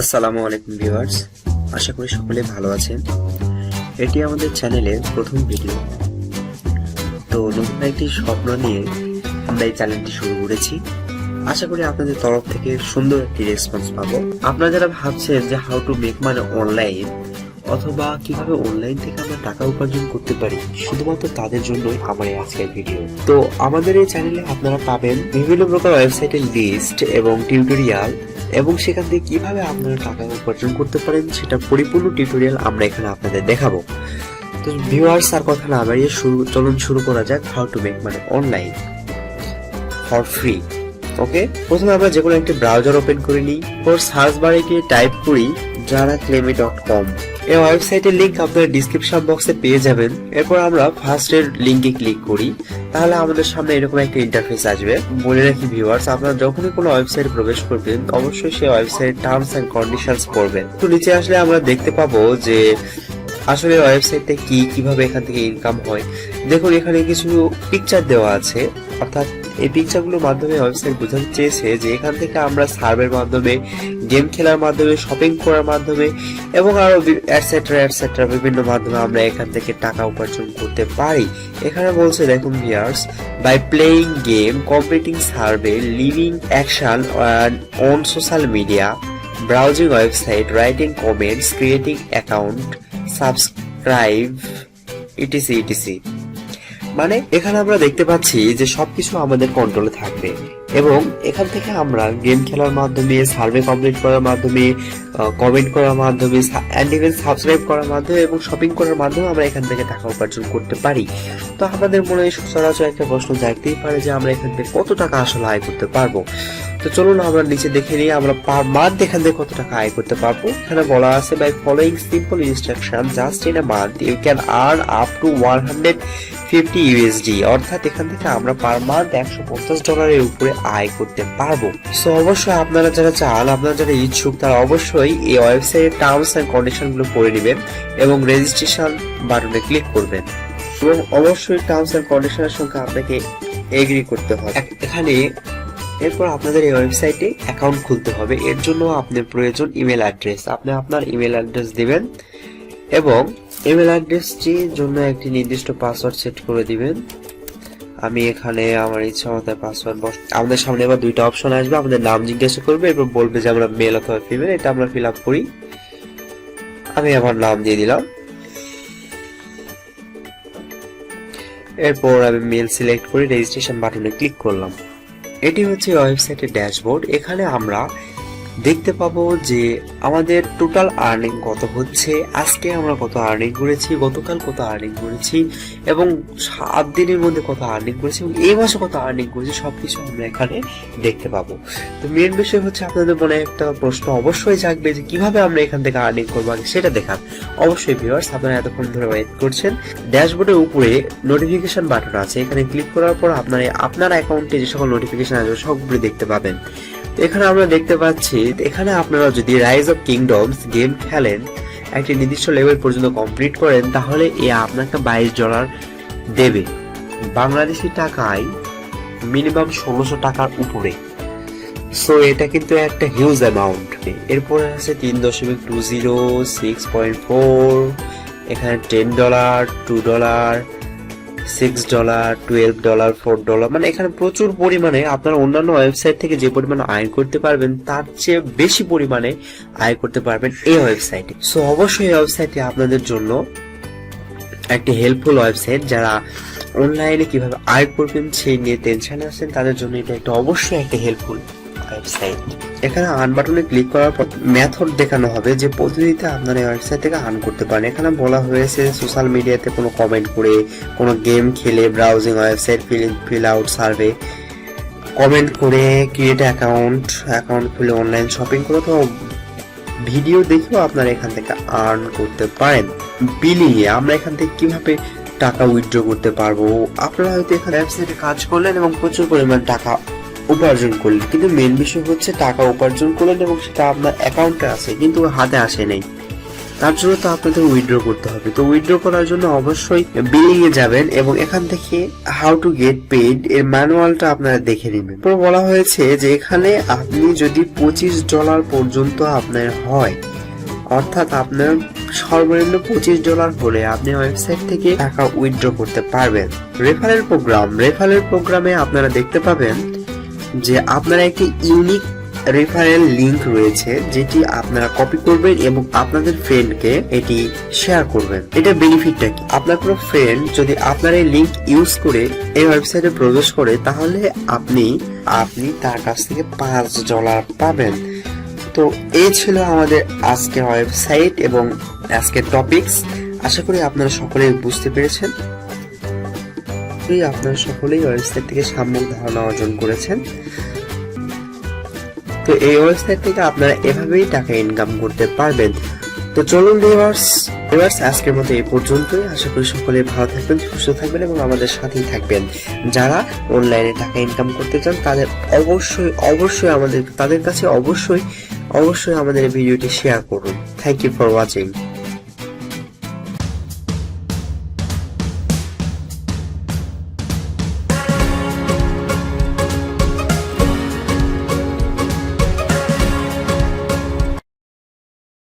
আসসালামু আলাইকুম ভিউয়ার্স, আশা করি সকলে ভালো আছেন। এটি আমাদের চ্যানেলের প্রথম ভিডিও। তো নতুন একটি স্বপ্ন নিয়ে আমরা এই চ্যানেলটি শুরু করেছি। আশা করি আপনাদের তরফ থেকে সুন্দর একটি রেসপন্স পাবো। আপনারা যারা ভাবছেন যে how to make money online অথবা কিভাবে অনলাইন থেকে আমরা টাকা উপার্জন করতে পারি, শুধুমাত্র তাদের জন্যই আমার এই আজকের ভিডিও। তো আমাদের এই চ্যানেলে আপনারা পাবেন বিভিন্ন প্রকার ওয়েবসাইটের লিস্ট এবং টিউটোরিয়াল, এবং সেখান থেকে কিভাবে আপনারা টাকা উপার্জন করতে পারেন সেটা পরিপূর্ণ টিউটোরিয়াল আমরা এখানে আপনাদের দেখাবো। তো ভিউয়ার্স, আর কথা না বাড়িয়ে চলুন শুরু করা যাক how to make money online for free. Okay, প্রথমে আমরা যে কোনো একটি ব্রাউজার ওপেন করে নিই। ওর সার্চ বারে গিয়ে টাইপ করি jaraclaime.com। এই ওয়েবসাইটের লিংক আপনারা ডিসক্রিপশন বক্সে পেয়ে যাবেন। এরপর আমরা ফার্স্টের লিংকে ক্লিক করি, তাহলে আমাদের সামনে এরকম একটা ইন্টারফেস আসবে। বলে রাখি ভিউয়ার্স, আপনারা যখনই কোনো ওয়েবসাইটে প্রবেশ করবেন অবশ্যই সেই ওয়েবসাইটের টার্মস এন্ড কন্ডিশনস পড়বেন। তো নিচে আসলে আমরা দেখতে পাবো যে আসলে ওয়েবসাইটে কিভাবে এখান থেকে ইনকাম হয়। দেখুন, এখানে কিছু পিকচার দেওয়া আছে, অর্থাৎ এই পিকচারগুলোর মাধ্যমে ওয়েবসাইট বোঝাতে চেয়েছে যে এখান থেকে আমরা সার্ভের মাধ্যমে, গেম খেলার মাধ্যমে, শপিং করার মাধ্যমে এবং আরো এটসেট্রা বিভিন্ন মাধ্যমে আমরা এখান থেকে টাকা উপার্জন করতে পারি। এখানে বলছে দেখুন viewers, by playing game, completing survey, leaving action on social media, browsing website, writing comments, creating account, subscribe, ETC. মানে এখানে আমরা দেখতে পাচ্ছি যে সবকিছু আমাদের কন্ট্রোলে থাকবে, এবং এখান থেকে আমরা গেম খেলার মাধ্যমে, সার্ভে কমপ্লিট করার মাধ্যমে, কমেন্ট করার মাধ্যমে, এন্ড ইভেন সাবস্ক্রাইব করার মাধ্যমে এবং শপিং করার মাধ্যমে আমরা এখান থেকে টাকা উপার্জন করতে পারি। তো আমাদের মনে সচরাচর একটা প্রশ্ন জাগতেই পারে যে আমরা এখান থেকে কত টাকা আসলে আয় করতে পারবো। তো চলুন আমরা নিচে দেখে নিই আমরা পার মান্থ এখান থেকে কত টাকা আয় করতে পারবো। এখানে বলা আছে, by following simple instruction just in a month you can earn up to 150 USD, অর্থাৎ এখান থেকে আমরা পার মান্থ $150 উপরে আয় করতে পারবো। সো অবশ্যই আপনারা যারা চান, আপনারা যারা ইচ্ছুক, তারা অবশ্যই এই ওয়েবসাইটের টার্মস এন্ড কন্ডিশন গুলো পড়ে নেবেন এবং রেজিস্ট্রেশন বাটনে ক্লিক করবেন, এবং অবশ্যই টার্মস এন্ড কন্ডিশনের সঙ্গে আপনাকে এগ্রি করতে হবে। এখানে এরপর আপনাদের এই ওয়েবসাইটে অ্যাকাউন্ট খুলতে হবে। এর জন্য আপনার প্রয়োজন ইমেল অ্যাড্রেস। আপনি আপনার ইমেল অ্যাড্রেস দিবেন এবং ইমেল অ্যাড্রেসটির জন্য একটি নির্দিষ্ট পাসওয়ার্ড সেট করে দিবেন। আমি এখানে আমার ইচ্ছা মতো পাসওয়ার্ড আমাদের সামনে এবার দুইটা অপশন আসবে। আমাদের নাম জিজ্ঞাসা করবে, এরপর বলবে যে আমরা মেল অথবা ফিমেল, এটা আমরা ফিল আপ করি। আমি আমার নাম দিয়ে দিলাম, এরপর আমি মেল সিলেক্ট করে রেজিস্ট্রেশন বাটনে ক্লিক করলাম। এটি হচ্ছে ওয়েবসাইটের ড্যাশবোর্ড। এখানে আমরা দেখতে পাবো যে আমাদের টোটাল আর্নিং কত হচ্ছে, আজকে আমরা কত আর্নিং করেছি, গতকাল কত আর্নিং করেছি, এবং 7 দিনের মধ্যে কত আর্নিং করেছি, এবং এই মাসে কত আর্নিং করেছি, সবকিছু আমরা এখানে দেখতে পাবো। তো মেন বিষয় হচ্ছে আপনাদের মনে একটা প্রশ্ন অবশ্যই জাগবে যে কিভাবে আমরা এখান থেকে আর্নিং করবো, সেটা দেখান। অবশ্যই ভিউয়ার্স, আপনারা এতক্ষণ ধরে ওয়েট করছেন। ড্যাশবোর্ডের উপরে নোটিফিকেশন বাটন আছে, এখানে ক্লিক করার পর আপনার অ্যাকাউন্টে যে সকল নোটিফিকেশন আসবে সবগুলো দেখতে পাবেন। এখানে আমরা দেখতে পাচ্ছি, এখানে আপনারা যদি রাইজ অফ কিংডমস গেম খেলেন, একটি নির্দিষ্ট লেভেল পর্যন্ত কমপ্লিট করেন, তাহলে এ আপনাকে $22 দেবে, বাংলাদেশি টাকায় মিনিমাম 1600 টাকার উপরে। সো এটা কিন্তু একটা হিউজ অ্যামাউন্ট। এরপরে আছে 3.20, 6.4, এখানে $10, $2, $6, $12, $4, মানে এখানে প্রচুর পরিমাণে আপনারা অন্যান্য ওয়েবসাইট থেকে যে পরিমাণে আয় করতে পারবেন তার চেয়ে বেশি পরিমাণে আয় করতে পারবেন এই ওয়েবসাইটে। সো অবশ্যই এই ওয়েবসাইটটি আপনাদের জন্য একটি হেল্পফুল ওয়েবসাইট। যারা অনলাইনে কিভাবে আয় করবেন সেই নিয়ে টেনশন আছেন, তাদের জন্য এটা একটা অবশ্যই একটা হেল্পফুল ওয়েবসাইট। এখানে আর্ন বাটনে ক্লিক করার পর মেথড দেখানো হবে যে পদ্ধতিতে আপনারা এই ওয়েবসাইট থেকে আর্ন করতে পারেন। এখানে বলা হয়েছে সোশ্যাল মিডিয়াতে কোনো কমেন্ট করে, কোনো গেম খেলে, browsing website, fill out survey, comment করে, ক্রিয়েট অ্যাকাউন্ট খুলে অনলাইন শপিং করে, তো ভিডিও দেখেও আপনারা এখান থেকে আর্ন করতে পারেন। বিলিং এ আমরা এখান থেকে কিভাবে টাকা উইথড্র করতে পারবো। আপনারা হয়তো এখানে ওয়েবসাইটে কাজ করলেন এবং প্রচুর পরিমাণ টাকা উপার্জন করলেন, কিন্তু মেন বিষয় হচ্ছে টাকা উপার্জন করলেন এবং সেটা আপনার অ্যাকাউন্টে আছে কিন্তু হাতে আসে নাই। তার জন্য তো আপনাদের উইথড্র করতে হবে। তো উইথড্র করার জন্য অবশ্যই বিলিং এ যাবেন এবং এখান থেকে হাউ টু গেট পেইড এর ম্যানুয়ালটা আপনারা দেখে নেবেন। তো বলা হয়েছে যে এখানে আপনি যদি $25 পর্যন্ত আপনার হয়, অর্থাৎ আপনার সর্বনিম্ন $25 হলে আপনি ওয়েবসাইট থেকে টাকা উইথড্র করতে পারবেন। রেফারেল প্রোগ্রামে আপনারা দেখতে পাবেন যে আপনারা একটি ইউনিক রেফারেল লিংক রয়েছে, যেটি আপনারা কপি করবেন এবং আপনাদের ফ্রেন্ডকে এটি শেয়ার করবেন। এটা বেনিফিটটা কি? আপনার কোনো ফ্রেন্ড যদি আপনার এই লিংক ইউজ করে এই ওয়েবসাইটে প্রবেশ করে, তাহলে আপনি তার কাছ থেকে $5 পাবেন। তো এই ছিল আমাদের আজকের ওয়েবসাইট এবং আজকের টপিকস। আশা করি আপনারা সকলেই বুঝতে পেরেছেন। আপনারা সকলেই ওয়েবসাইট থেকে সাম্যক ধারণা অর্জন করেছেন। তো এই ওয়েবসাইট থেকে আপনারা এভাবেই টাকা ইনকাম করতে পারবেন। তো চলুন ভিউয়ার্স, আজকের মতো এই পর্যন্তই। আশা করি সকলে ভালো থাকবেন, সুস্থ থাকবেন এবং আমাদের সাথেই থাকবেন। যারা অনলাইনে টাকা ইনকাম করতে চান তাদের অবশ্যই আমাদের কাছে অবশ্যই আমাদের ভিডিওটি শেয়ার করুন। Thank you for watching.